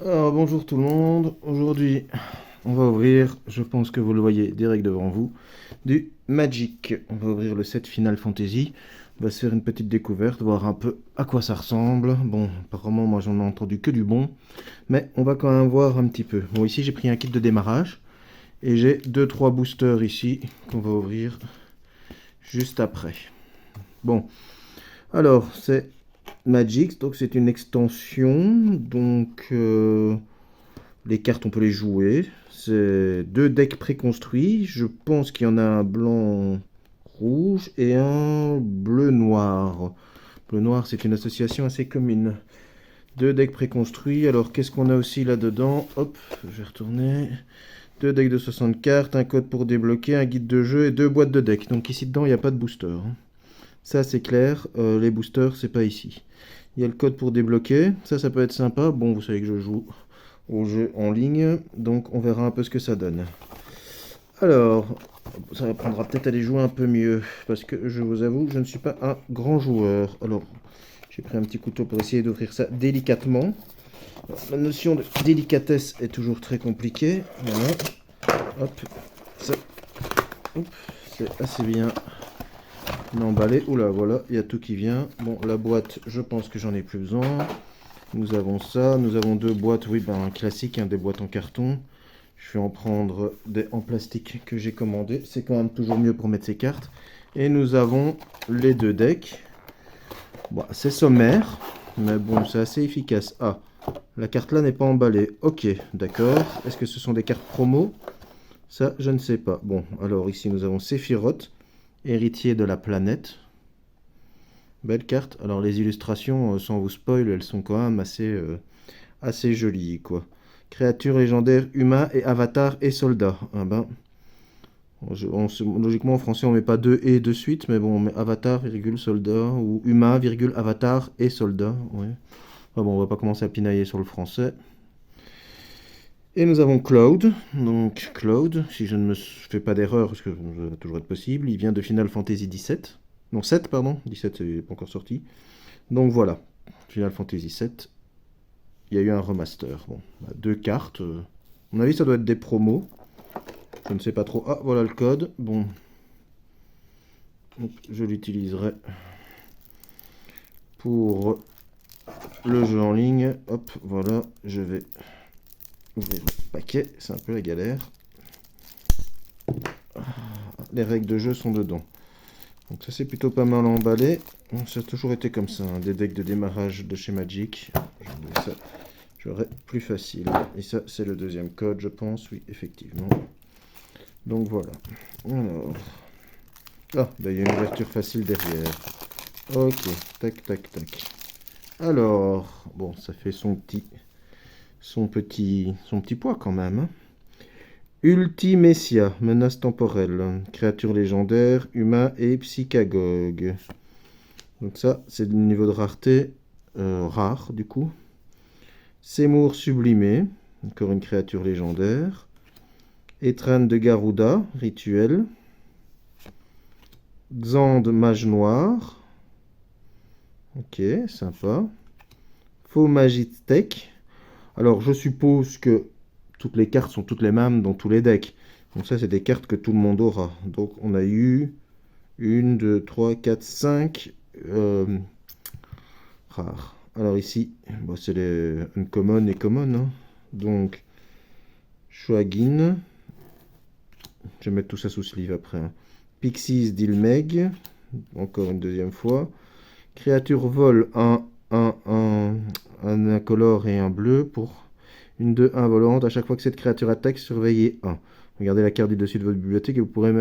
Alors, bonjour tout le monde. Aujourd'hui, on va ouvrir, je pense que vous le voyez direct devant vous, du Magic. On va ouvrir le set Final Fantasy. On va se faire une petite découverte, voir un peu à quoi ça ressemble. Bon, apparemment, moi j'en ai entendu que du bon, mais on va quand même voir un petit peu. Bon, ici j'ai pris un kit de démarrage et j'ai deux trois boosters ici qu'on va ouvrir juste après. Bon, alors c'est Magic, donc c'est une extension, donc les cartes, on peut les jouer. C'est deux decks préconstruits. Je pense qu'il y en a un blanc rouge et un bleu noir. Bleu noir, c'est une association assez commune. Deux decks préconstruits. Alors, qu'est-ce qu'on a aussi là-dedans? Hop, je vais retourner. Deux decks de 60 cartes, un code pour débloquer, un guide de jeu et deux boîtes de decks. Donc ici dedans, il n'y a pas de booster, hein. Ça, c'est clair. Les boosters, c'est pas ici. Il y a le code pour débloquer. Ça peut être sympa. Bon, vous savez que je joue au jeu en ligne, donc on verra un peu ce que ça donne. Alors, ça apprendra peut-être à les jouer un peu mieux, parce que je vous avoue, je ne suis pas un grand joueur. Alors, j'ai pris un petit couteau pour essayer d'ouvrir ça délicatement. Alors, la notion de délicatesse est toujours très compliquée. Voilà. Hop, ça, hop, c'est assez bien emballé. Oula, voilà, il y a tout qui vient. Bon, la boîte, je pense que j'en ai plus besoin. Nous avons ça, nous avons deux boîtes, oui, ben classique, hein, des boîtes en carton. Je vais en prendre des en plastique que j'ai commandé. C'est quand même toujours mieux pour mettre ses cartes. Et nous avons les deux decks. Bon, c'est sommaire, mais bon, c'est assez efficace. Ah, la carte là n'est pas emballée. Ok, d'accord. Est-ce que ce sont des cartes promo? Ça, je ne sais pas. Bon, alors ici nous avons Sephiroth, héritier de la planète. Belle carte. Alors les illustrations, sans vous spoil, elles sont quand même assez jolies, quoi. Créatures légendaires, humains et avatars et soldats. Ah ben, logiquement en français on met pas deux et de suite, mais bon, on met avatar, virgule, soldat, ou humain, virgule, avatar et soldat. Ouais. Ah bon, on va pas commencer à pinailler sur le français. Et nous avons Cloud. Donc Cloud, si je ne me fais pas d'erreur, parce que ça va toujours être possible, il vient de Final Fantasy XVII. Non, 7, pardon. 17, c'est pas encore sorti. Donc voilà, Final Fantasy VII. Il y a eu un remaster. Bon, bah, deux cartes. À mon avis, ça doit être des promos. Je ne sais pas trop. Ah, voilà le code. Bon, donc, je l'utiliserai pour le jeu en ligne. Hop, voilà, je vais ouvrir le paquet. C'est un peu la galère. Les règles de jeu sont dedans. Donc ça c'est plutôt pas mal emballé. Ça a toujours été comme ça, hein, des decks de démarrage de chez Magic. Ça, j'aurais plus facile. Et ça c'est le deuxième code, je pense. Oui, effectivement. Donc voilà. Alors. Ah, bah, il y a une ouverture facile derrière. Ok, tac, tac, tac. Alors, bon, ça fait son petit poids quand même, hein. Ultimessia, menace temporelle, créature légendaire, humain et psychagogue. Donc ça, c'est le niveau de rareté rare du coup. Seymour sublimé, encore une créature légendaire. Étreinte de Garuda, rituel. Xande mage noir. Ok, sympa. Faux Magitech. Alors, je suppose que toutes les cartes sont toutes les mêmes dans tous les decks. Donc ça, c'est des cartes que tout le monde aura. Donc on a eu une, 2, 3, 4, 5 rares. Alors ici, bon, c'est les uncommon et common, hein. Donc, Shuagin. Je vais mettre tout ça sous sleeve après, hein. Pixies d'Ilmeg. Encore une deuxième fois. Créature vol, un incolore et un bleu pour une 2-1 volante. À chaque fois que cette créature attaque, surveillez 1. Regardez la carte du dessus de votre bibliothèque et vous pourrez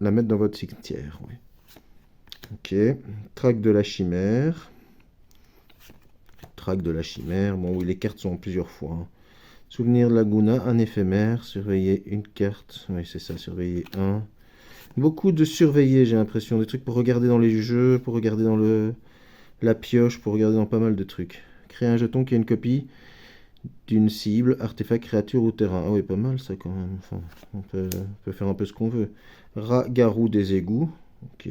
la mettre dans votre cimetière. Ouais. Ok. Traque de la chimère. Traque de la chimère. Bon, oui, les cartes sont en plusieurs fois, hein. Souvenir de Laguna, un éphémère. Surveiller une carte. Oui, c'est ça, surveiller 1. Beaucoup de surveiller, j'ai l'impression. Des trucs pour regarder dans les jeux, pour regarder dans la pioche, pour regarder dans pas mal de trucs. Créer un jeton qui a une copie d'une cible, artefact, créature ou terrain. Ah oui, pas mal ça quand même. Enfin, on peut faire un peu ce qu'on veut. Rat-garou des égouts. Ok.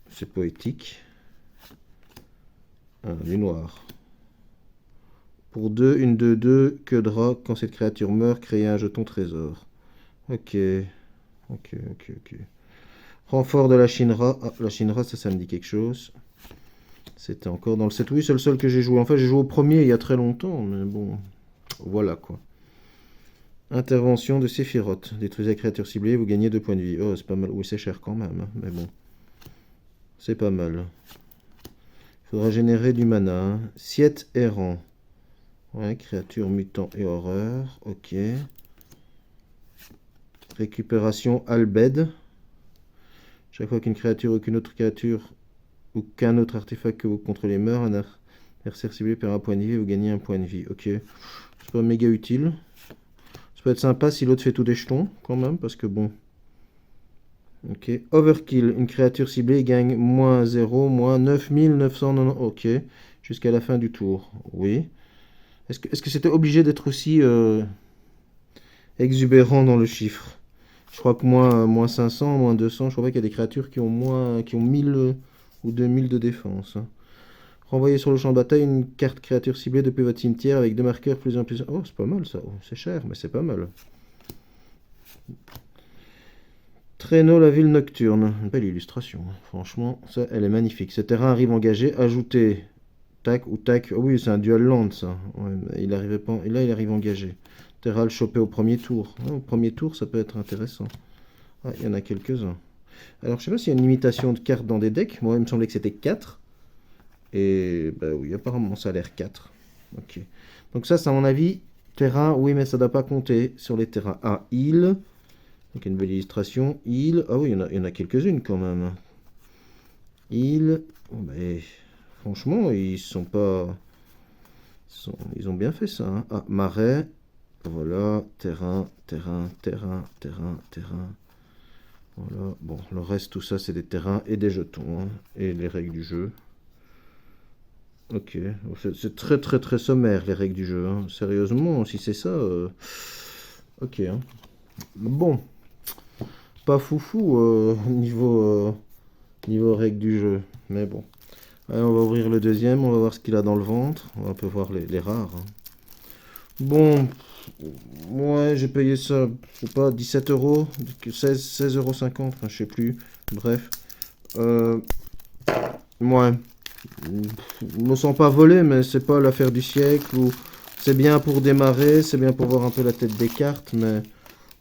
C'est poétique. Ah, du noir. Pour 2, une 2-2, que draw. Quand cette créature meurt, créez un jeton trésor. Ok. Ok. Renfort de la Shinra. Ah, la Shinra, ça me dit quelque chose. C'était encore dans le set. Oui, c'est le seul que j'ai joué. En fait, j'ai joué au premier il y a très longtemps, mais bon, voilà quoi. Intervention de Sephiroth. Détruisez la créature ciblée, vous gagnez 2 points de vie. Oh, c'est pas mal. Oui, c'est cher quand même, hein, mais bon. C'est pas mal. Il faudra générer du mana. Hein. Siete errant. Ouais, créature, mutant et horreur. Ok. Récupération Albed. Chaque fois qu'une créature ou qu'une autre créature ou qu'un autre artefact que vous contrôlez meurt, un adversaire ciblé perd un point de vie et vous gagnez un point de vie. Ok. C'est pas méga utile. Ça peut être sympa si l'autre fait tout des jetons, quand même, parce que bon. Ok. Overkill. Une créature ciblée gagne moins 0, moins 9990. Ok. Jusqu'à la fin du tour. Oui. Est-ce que c'était obligé d'être aussi exubérant dans le chiffre? Je crois que moins 500, moins 200, je crois pas qu'il y a des créatures qui ont 1000 ou 2000 de défense. Hein. Renvoyez sur le champ de bataille une carte créature ciblée depuis votre cimetière avec 2 marqueurs plus un plus un. Oh, c'est pas mal ça. Oh, c'est cher, mais c'est pas mal. Traîneau, la ville nocturne. Une belle illustration. Hein. Franchement, ça, elle est magnifique. Ce terrain arrive engagé. Ajoutez tac ou tac. Oh oui, c'est un dual land ça. Ouais, il arrivait pas. Et là, il arrive engagé. Terra le choper au premier tour. Ah, au premier tour, ça peut être intéressant. Ah, il y en a quelques-uns. Alors, je sais pas s'il y a une limitation de cartes dans des decks. Moi, il me semblait que c'était 4. Et bah oui, apparemment, ça a l'air 4. Ok. Donc ça, c'est à mon avis, terrain. Oui, mais ça ne doit pas compter sur les terrains. Ah, île. Donc une belle illustration. Île. Ah oui, il y en a quelques-unes quand même. Île. Oh, mais, franchement, ils sont pas... Ils ont bien fait ça. Hein. Ah, marais. Voilà. Terrain. Voilà. Bon, le reste, tout ça, c'est des terrains et des jetons. Hein, et les règles du jeu. Ok. C'est très sommaire, les règles du jeu. Hein. Sérieusement, si c'est ça... Ok. Hein. Bon. Pas foufou niveau règles du jeu. Mais bon. Allez, on va ouvrir le deuxième. On va voir ce qu'il a dans le ventre. On va un peu voir les rares. Hein. Bon. Ouais, j'ai payé ça, je sais pas, 17 euros, 16,50 €, enfin, je sais plus. Bref. Ouais. Je me sens pas volé, mais c'est pas l'affaire du siècle. Ou c'est bien pour démarrer, c'est bien pour voir un peu la tête des cartes, mais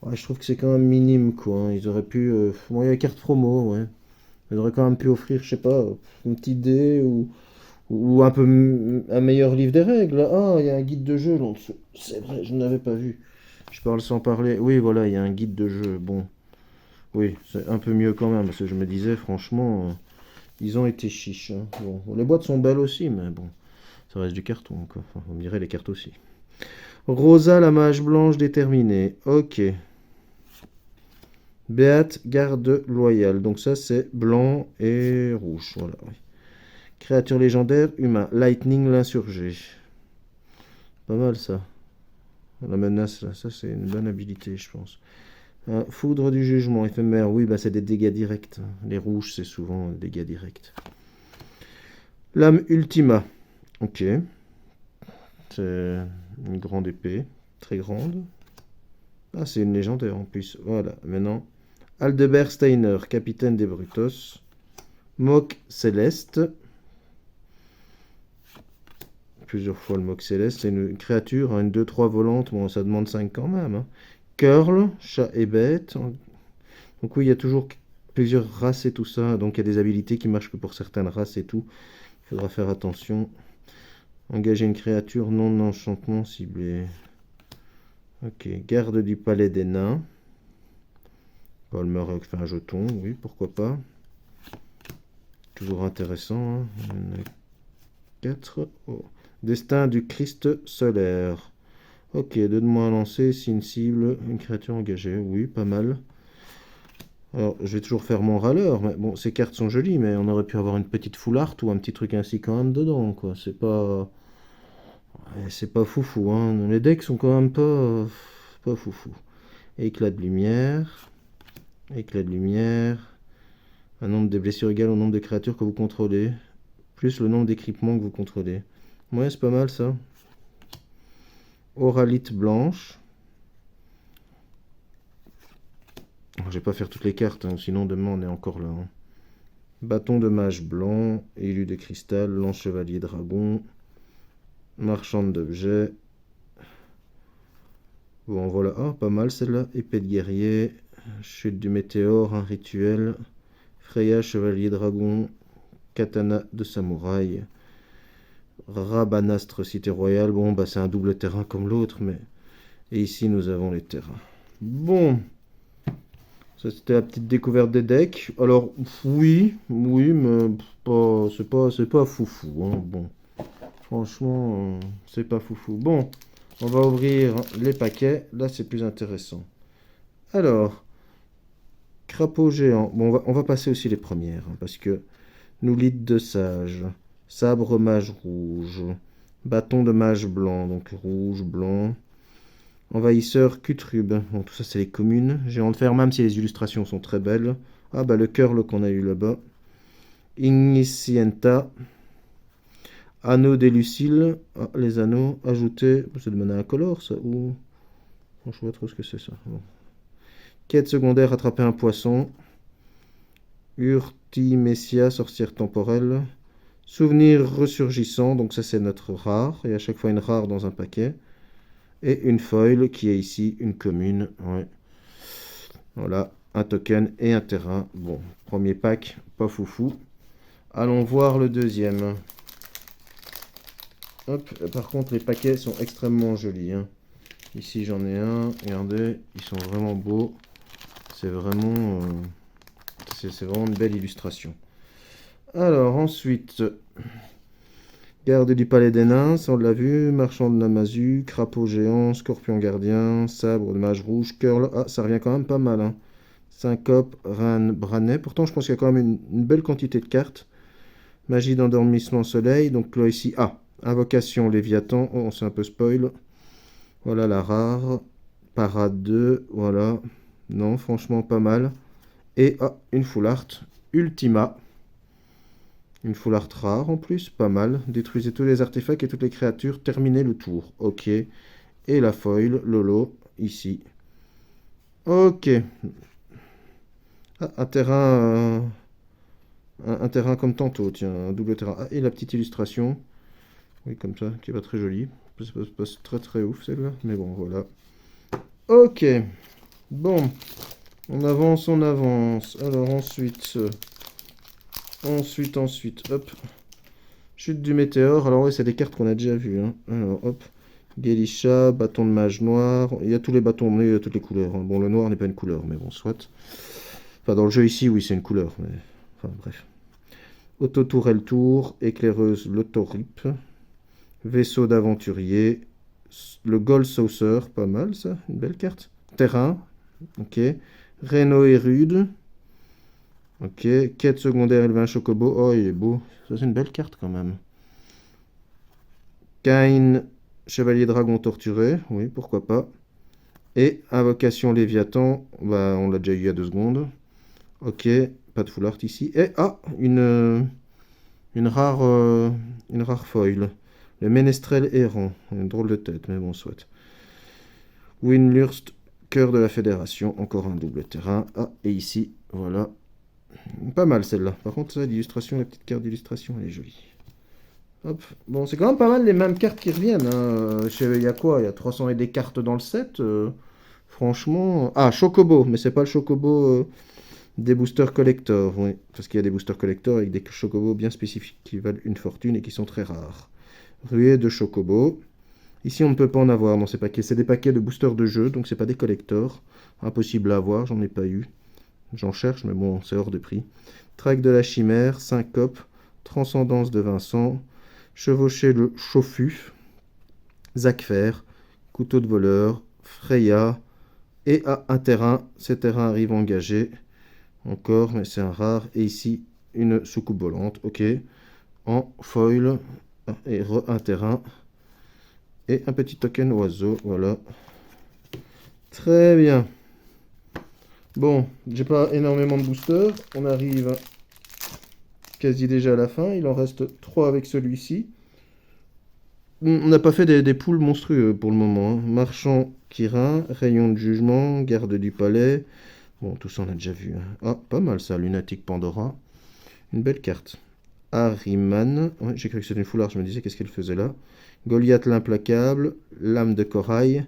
ouais, je trouve que c'est quand même minime, quoi. Hein. Ils auraient pu. Bon, il y a les cartes promo, ouais. Ils auraient quand même pu offrir, je sais pas, une petite idée ou un peu un meilleur livre des règles. Ah, il y a un guide de jeu, donc c'est vrai, je ne l'avais pas vu. Je parle sans parler. Oui, voilà, il y a un guide de jeu. Bon, oui, c'est un peu mieux quand même, parce que je me disais, franchement, ils ont été chiches. Hein. Bon, les boîtes sont belles aussi, mais bon, ça reste du carton, quoi. Enfin, on dirait les cartes aussi. Rosa, la mage blanche déterminée. Ok. Béate, garde loyale. Donc ça, c'est blanc et rouge. Voilà, oui. Créature légendaire, humain. Lightning, l'insurgé. Pas mal, ça. La menace, là, ça, c'est une bonne habilité, je pense. Foudre du jugement, éphémère. Oui, bah, c'est des dégâts directs. Les rouges, c'est souvent des dégâts directs. Lame ultima. Ok. C'est une grande épée. Très grande. Ah, c'est une légendaire en plus. Voilà, maintenant. Aldebert Steiner, capitaine des Brutos. Moque céleste. Plusieurs fois le moque céleste. C'est une créature, hein, une 2-3 volante. Bon, ça demande 5 quand même. Hein. Curl, chat et bête. Donc oui, il y a toujours plusieurs races et tout ça. Donc il y a des habilités qui marchent que pour certaines races et tout. Il faudra faire attention. Engager une créature non enchantement ciblée. Ok, garde du palais des nains. Palmer fait un jeton, oui, pourquoi pas. Toujours intéressant. Hein. 4. Oh. Destin du Christ solaire. Ok, donne-moi un lancer si une cible, une créature engagée. Oui, pas mal. Alors, je vais toujours faire mon râleur. Mais bon, ces cartes sont jolies, mais on aurait pu avoir une petite full art ou un petit truc ainsi quand même dedans, quoi. C'est pas... Ouais, c'est pas foufou, hein. Les decks sont quand même pas foufou. Éclat de lumière. Éclat de lumière. Un nombre de blessures égal au nombre de créatures que vous contrôlez. Plus le nombre d'équipements que vous contrôlez. Ouais, c'est pas mal ça. Oralite blanche. Je vais pas faire toutes les cartes, hein, sinon demain on est encore là. Hein. Bâton de mage blanc, élu de cristal, lance chevalier dragon, marchande d'objets. Bon voilà, ah, pas mal celle-là. Épée de guerrier, chute du météore, un rituel, Freya chevalier dragon, katana de samouraï, Rabanastre cité royale. Bon bah c'est un double terrain comme l'autre, mais... Et ici nous avons les terrains. Bon, ça c'était la petite découverte des decks. Alors oui, mais c'est pas foufou. Hein. Bon, franchement, c'est pas foufou. Bon, on va ouvrir les paquets. Là c'est plus intéressant. Alors, crapaud géant. Bon, on va passer aussi les premières, hein, parce que nous lead de sage, sabre mage rouge, bâton de mage blanc, donc rouge, blanc. Envahisseur, Cutrube. Bon, tout ça, c'est les communes. Géant de fer, même si les illustrations sont très belles. Ah, bah, le curl qu'on a eu là-bas. Ignicienta. Anneau des Luciles. Ah, les anneaux. Ajouter. C'est de mana incolore, ça. Ou. Je vois pas trop ce que c'est, ça. Bon. Quête secondaire, attraper un poisson. Urtimessia, sorcière temporelle. Souvenir ressurgissant. Donc, ça, c'est notre rare. Et à chaque fois, une rare dans un paquet. Et une foil qui est ici, une commune. Ouais. Voilà, un token et un terrain. Bon, premier pack, pas foufou. Allons voir le deuxième. Hop, par contre, les paquets sont extrêmement jolis. Hein. Ici, j'en ai un. Regardez, ils sont vraiment beaux. C'est vraiment, c'est vraiment une belle illustration. Alors, ensuite... Garde du palais des nains, ça on l'a vu, marchand de Namazu, crapaud géant, scorpion gardien, sabre de mage rouge, curl, ah ça revient quand même pas mal, hein. Syncope, reine, branet, pourtant je pense qu'il y a quand même une belle quantité de cartes. Magie d'endormissement soleil, donc là ici, ah, invocation léviathan, oh c'est un peu spoil. Voilà la rare, parade 2, voilà, non franchement pas mal. Et ah, une full art, ultima. Une full art rare en plus, pas mal. Détruisez tous les artefacts et toutes les créatures, terminez le tour. Ok. Et la foil, Lolo, ici. Ok. Ah, un terrain comme tantôt, tiens, un double terrain. Ah, et la petite illustration. Oui, comme ça, qui est pas très jolie. C'est pas très très ouf celle-là, mais bon, voilà. Ok. Bon. On avance, on avance. Alors ensuite... Ensuite, hop. Chute du météore. Alors, ouais, c'est des cartes qu'on a déjà vues. Hein. Alors, hop. Gelisha, bâton de mage noir. Il y a tous les bâtons, il y a toutes les couleurs. Hein. Bon, le noir n'est pas une couleur, mais bon, soit. Enfin, dans le jeu ici, oui, c'est une couleur. Mais... Enfin, bref. Auto-tourelle tour. Éclaireuse, l'autorip. Vaisseau d'aventurier. Le Gold Saucer, pas mal ça. Une belle carte. Terrain. Ok. Reno et Rude. Ok, quête secondaire, élever un chocobo. Oh, il est beau. Ça, c'est une belle carte quand même. Kain, chevalier dragon torturé. Oui, pourquoi pas. Et invocation Léviathan. Bah, on l'a déjà eu il y a 2 secondes. Ok, pas de full art ici. Et ah, une rare foil. Le ménestrel errant. Une drôle de tête, mais bon, soit. Winlurst, cœur de la fédération. Encore un double terrain. Ah, et ici, voilà. Pas mal celle-là. Par contre, ça, l'illustration, la petite carte d'illustration, elle est jolie. Hop. Bon, c'est quand même pas mal les mêmes cartes qui reviennent. Hein. Il y a quoi? Il y a 300 et des cartes dans le set. Franchement. Ah, Chocobo, mais c'est pas le Chocobo des boosters collector. Oui, parce qu'il y a des boosters collector avec des Chocobos bien spécifiques qui valent une fortune et qui sont très rares. Ruée de Chocobo. Ici, on ne peut pas en avoir dans ces paquets. C'est des paquets de boosters de jeu, donc c'est pas des collectors. Impossible à avoir, j'en ai pas eu. J'en cherche, mais bon, c'est hors de prix. Traque de la chimère, syncope, transcendance de Vincent, chevaucher le chauffu, Zacfer, couteau de voleur, Freya, et à un terrain. Ces terrains arrivent engagés. Encore, mais c'est un rare. Et ici, une soucoupe volante, ok. En foil, et un terrain. Et un petit token oiseau, voilà. Très bien. Bon, j'ai pas énormément de boosters. On arrive quasi déjà à la fin. Il en reste 3 avec celui-ci. on n'a pas fait des poules monstrueux pour le moment, hein. Marchand Kirin, Rayon de jugement, Garde du palais. Bon, tout ça on a déjà vu, hein. Ah, pas mal ça, Lunatique Pandora. Une belle carte. Harryman. Ouais, j'ai cru que c'était une foulard, je me disais qu'est-ce qu'elle faisait là. Goliath l'implacable, Lame de corail,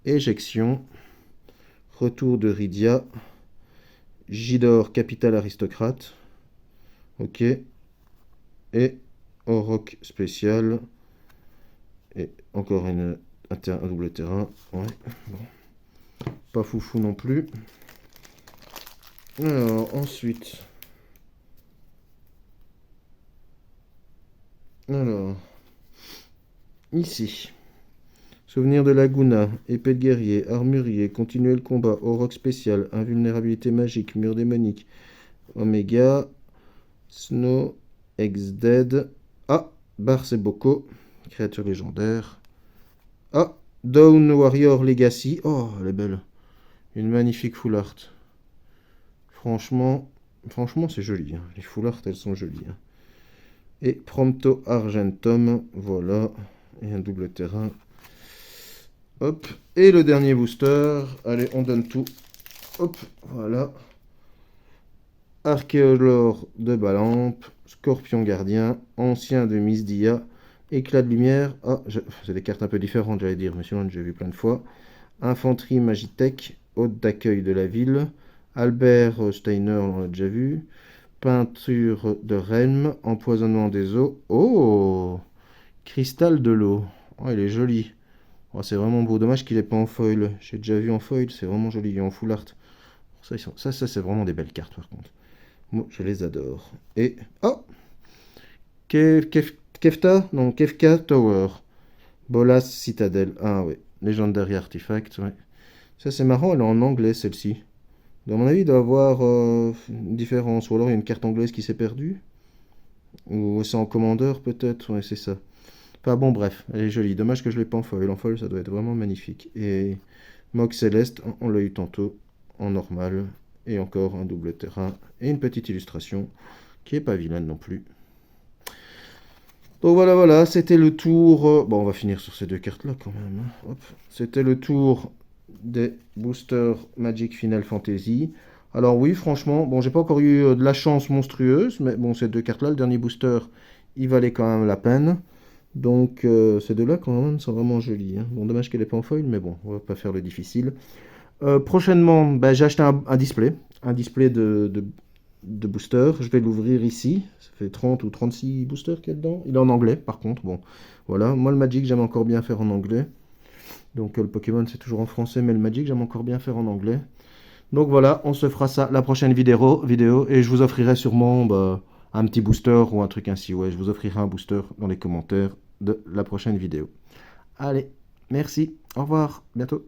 Éjection, Retour de Rydia, Gidor capital aristocrate, ok, et Auroch spécial, et encore un double terrain, ouais, bon. Pas foufou non plus. Alors, ensuite... Alors, ici, souvenir de Laguna, épée de guerrier, armurier, continuer le combat, auroch spécial, invulnérabilité magique, mur démonique, Oméga, Snow, Ex-Dead, ah, Barce et Boko, créature légendaire, ah, Dawn Warrior Legacy, oh, elle est belle, une magnifique full art, franchement c'est joli, hein. Les full art elles sont jolies, hein. Et Prompto Argentum, voilà, et un double terrain. Hop, et le dernier booster, allez, on donne tout. Hop, voilà. Archéolore de Balampe, Scorpion Gardien, Ancien de Misdia, Éclat de Lumière. Ah, c'est des cartes un peu différentes, j'allais dire, mais sinon j'ai vu plein de fois. Infanterie Magitech, Hôte d'accueil de la ville, Albert Steiner, on l'a déjà vu. Peinture de Relm, Empoisonnement des eaux. Oh, Cristal de l'eau. Oh, il est joli. Oh, c'est vraiment beau. Dommage qu'il n'est pas en foil. J'ai déjà vu en foil, c'est vraiment joli. Et en full art. Ça c'est vraiment des belles cartes par contre. Moi, je les adore. Et... Oh, Kefta? Non, Kefka Tower. Bolas Citadel. Ah oui. Legendary Artifact, ouais. Ça c'est marrant, elle est en anglais celle-ci. À mon avis, il doit y avoir une différence. Ou alors il y a une carte anglaise qui s'est perdue. Ou c'est en commandeur peut-être. Ouais, c'est ça. Enfin bon, bref, elle est jolie. Dommage que je l'ai pas en foil. En foil, ça doit être vraiment magnifique. Et Mox Céleste, on l'a eu tantôt en normal. Et encore un double terrain. Et une petite illustration qui est pas vilaine non plus. Donc voilà, c'était le tour. Bon, on va finir sur ces deux cartes-là quand même, hein. Hop. C'était le tour des boosters Magic Final Fantasy. Alors oui, franchement, bon, j'ai pas encore eu de la chance monstrueuse, mais bon, ces deux cartes-là, le dernier booster, il valait quand même la peine. Donc ces deux-là, quand même, sont vraiment jolis, hein. Bon, dommage qu'elle n'est pas en foil, mais bon, on va pas faire le difficile. Prochainement, bah, j'ai acheté un display de booster. Je vais l'ouvrir ici. Ça fait 30 ou 36 boosters qu'il y a dedans. Il est en anglais, par contre. Bon, voilà. Moi, le Magic, j'aime encore bien faire en anglais. Donc, le Pokémon, c'est toujours en français, mais le Magic, j'aime encore bien faire en anglais. Donc, voilà, on se fera ça la prochaine vidéo et je vous offrirai sûrement bah, un petit booster ou un truc ainsi. Ouais, je vous offrirai un booster dans les commentaires de la prochaine vidéo. Allez, merci. Au revoir. Bientôt.